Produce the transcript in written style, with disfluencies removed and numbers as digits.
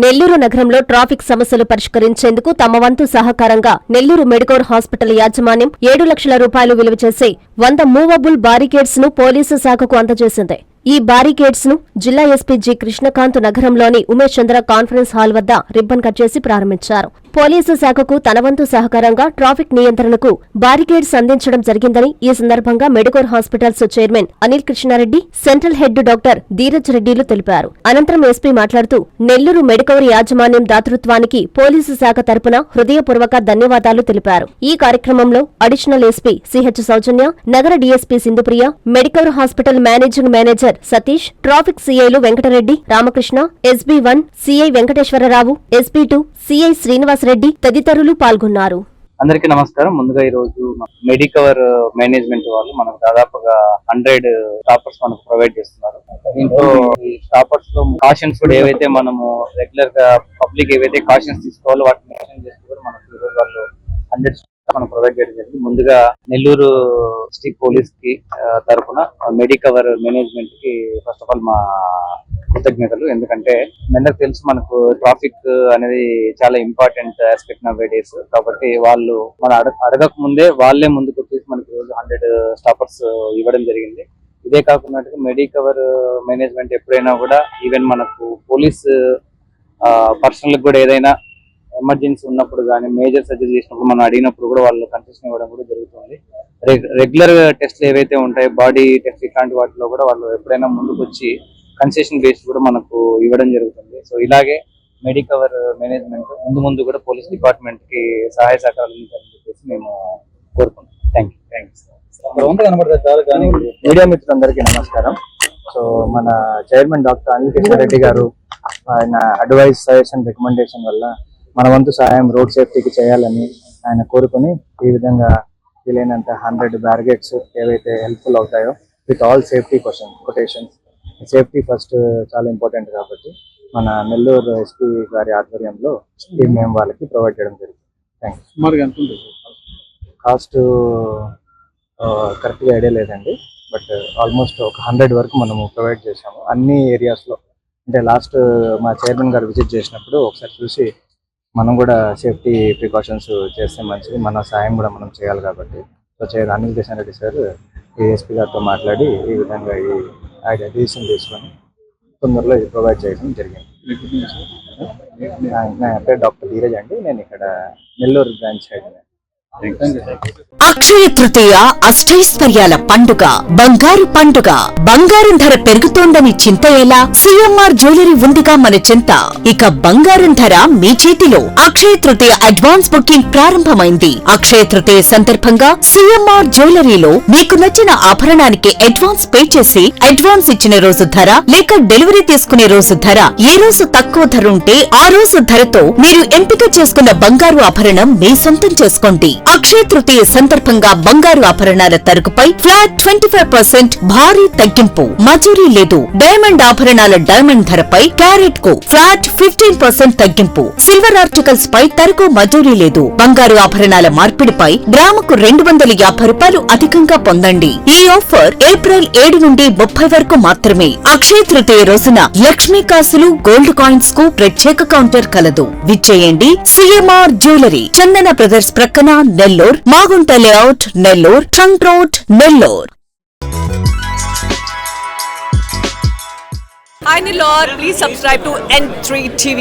నెల్లూరు నగరంలో ట్రాఫిక్ సమస్యలు పరిష్కరించేందుకు తమ వంతు సహకారంగా నెల్లూరు మెడికోర్ హాస్పిటల్ యాజమాన్యం 7 లక్షల రూపాయలు విలువ చేసే 100 మూవబుల్ బారికేడ్స్ ను పోలీసు శాఖకు అందజేసింది. ఈ బారికేడ్స్ ను జిల్లా ఎస్పీ జి కృష్ణకాంత్ నగరంలోని ఉమేష్ చంద్ర కాన్ఫరెన్స్ హాల్ వద్ద రిబ్బన్ కట్ చేసి ప్రారంభించారు. పోలీసు శాఖకు తన వంతు సహకారంగా ట్రాఫిక్ నియంత్రణకు బారికేడ్స్ అందించడం జరిగిందని ఈ సందర్భంగా Medicover hospitals chairman Anil Krishnareddy, central head doctor Dheeraj రెడ్డిలు తెలిపారు. అనంతరం ఎస్పీ మాట్లాడుతూ నెల్లూరు మెడికోర్ యాజమాన్యం దాతృత్వానికి పోలీసు శాఖ తరపున హృదయపూర్వక ధన్యవాదాలు తెలిపారు. ఈ కార్యక్రమంలో అడిషనల్ ఎస్పీ సిహెచ్ సౌజన్య, నగర DSP Sindhupriya, Medicover hospital managing manager Satish, traffic సీఐలు Venkatareddy, Ramakrishna, SB1 CI Venkateswararao, SB2 CI Srinivasareddy తదితరులు పాల్గొన్నారు. అందరికీ నమస్కారం. ముందుగా ఈ రోజు మెడికవర్ మేనేజ్మెంట్ వాళ్ళు మనకు దాదాపుగా 100 స్టాపర్స్ మనకు ప్రొవైడ్ చేస్తున్నారు. దీంట్లో ఈ స్టాపర్స్ లో కాషన్స్ కూడా ఏవైతే మనము రెగ్యులర్ గా పబ్లిక్ ఏవైతే కాషన్స్ తీసుకోవాలో వాటిని మెన్షన్ చేస్తూ కూడా మనకు ఈ రోజు వాళ్ళు 100 మనం ప్రొవైడ్ చేయడం జరిగింది. ముందుగా నెల్లూరు డిస్ట్రిక్ట్ పోలీస్ కి తరఫున మెడికవర్ మేనేజ్మెంట్ కి ఫస్ట్ ఆఫ్ ఆల్ మా కృతజ్ఞతలు. ఎందుకంటే అందరికి తెలుసు మనకు ట్రాఫిక్ అనేది చాలా ఇంపార్టెంట్ ఆస్పెక్ట్ నవ్ డేస్. కాబట్టి వాళ్ళు మన అడగక ముందే వాళ్ళే ముందుకు వచ్చేసి మనకి రోజు 100 స్టాపర్స్ ఇవ్వడం జరిగింది. ఇదే కాకుండా మెడికవర్ మేనేజ్మెంట్ ఎప్పుడైనా కూడా ఈవెన్ మనకు పోలీస్ పర్సనల్ కూడా ఏదైనా ఎమర్జెన్సీ ఉన్నప్పుడు కానీ మేజర్ సర్జరీ చేసినప్పుడు మనం అడిగినప్పుడు కూడా వాళ్ళు కన్సెషన్ ఇవ్వడం కూడా జరుగుతుంది. రెగ్యులర్ టెస్ట్లు ఏవైతే ఉంటాయో బాడీ టెస్ట్ ఇట్లాంటి వాటిలో కూడా వాళ్ళు ఎప్పుడైనా ముందుకు వచ్చి కన్సెషన్ బేస్ కూడా మనకు ఇవ్వడం జరుగుతుంది. సో ఇలాగే మెడికవర్ మేనేజ్మెంట్ ముందు కూడా పోలీస్ డిపార్ట్మెంట్ కి సహాయ సహకారాలు అందించాలని చెప్పేసి మేము కోరుకుంటున్నాం. Thank you. మీడియా మిత్రులందరికీ నమస్కారం. సో మన చైర్మన్ డాక్టర్ అనిల్ కృష్ణారెడ్డి గారు ఆయన అడ్వైస్, సజెషన్, రికమెండేషన్ వల్ల మన వంతు సహాయం రోడ్ సేఫ్టీకి చేయాలని ఆయన కోరుకుని ఈ విధంగా వీలైనంత 100 బ్యారికేడ్స్ ఏవైతే హెల్ప్ఫుల్ అవుతాయో with all safety quotations. Safety first చాలా ఇంపార్టెంట్ కాబట్టి మన నెల్లూరు ఎస్పీ గారి ఆధ్వర్యంలో మేము వాళ్ళకి ప్రొవైడ్ చేయడం జరిగింది. Thank you. కాస్ట్ కరెక్ట్గా ఐడియా లేదండి, బట్ ఆల్మోస్ట్ ఒక 100 వరకు మనము ప్రొవైడ్ చేసాము అన్ని ఏరియాస్లో. అంటే లాస్ట్ మా చైర్మన్ గారు విజిట్ చేసినప్పుడు ఒకసారి చూసి మనం కూడా సేఫ్టీ ప్రికాషన్స్ చేస్తే మంచిది, మన సాయం కూడా మనం చేయాలి కాబట్టి so Anil Krishnareddy sir ASP గారితో మాట్లాడి ఈ విధంగా ఈ డెసిషన్ తీసుకొని తొందరలో ఇది ప్రొవైడ్ చేయడం జరిగింది. నా పేరు డాక్టర్ ధీరజ్ అండి, నేను ఇక్కడ నెల్లూరు బ్రాంచ్ హెడ్. అక్షయ తృతీయ అష్టైశ్వర్యాల పండుగ, బంగారు పండుగ. బంగారం ధర పెరుగుతోందని చింత ఎలా? సిఎంఆర్ జ్యువెలరీ ఉందిగా మన చింత. ఇక బంగారం ధర మీ చేతిలో. అక్షయ తృతీయ అడ్వాన్స్ బుకింగ్ ప్రారంభమైంది. అక్షయ తృతీయ సందర్భంగా సిఎంఆర్ జ్యువెలరీలో మీకు నచ్చిన ఆభరణానికి అడ్వాన్స్ పే చేసి అడ్వాన్స్ ఇచ్చిన రోజు ధర లేక డెలివరీ తీసుకునే రోజు ధర, ఏ రోజు తక్కువ ధర ఉంటే ఆ రోజు ధరతో మీరు ఎంపిక చేసుకున్న బంగారు ఆభరణం మీ సొంతం చేసుకోండి. అక్షయ తృతీయ సందర్భంగా బంగారు ఆభరణాల తరుగుపై ఫ్లాట్ 25% భారీ తగ్గింపు. మజూరీ లేదు. డైమండ్ ఆభరణాల డైమండ్ ధరపై క్యారెట్ కు ఫ్లాట్ 15% తగ్గింపు. సిల్వర్ ఆర్టికల్స్ పై తరుగు మజూరీ లేదు. బంగారు ఆభరణాల మార్పిడిపై గ్రాముకు 250 రూపాయలు అధికంగా పొందండి. ఈ ఆఫర్ ఏప్రిల్ 7 నుండి 30 వరకు మాత్రమే. అక్షయ తృతీయ రోజున లక్ష్మీ కాసులు, గోల్డ్ కాయిన్స్ కు ప్రత్యేక కౌంటర్ కలదు. విచ్చేయండి సిఎంఆర్ జ్యువెలరీ, చందన బ్రదర్స్ ప్రక్కన, Nellore, Magunta layout, Nellore, trunk road, Nellore. Hi Nellore, please subscribe to N3 TV.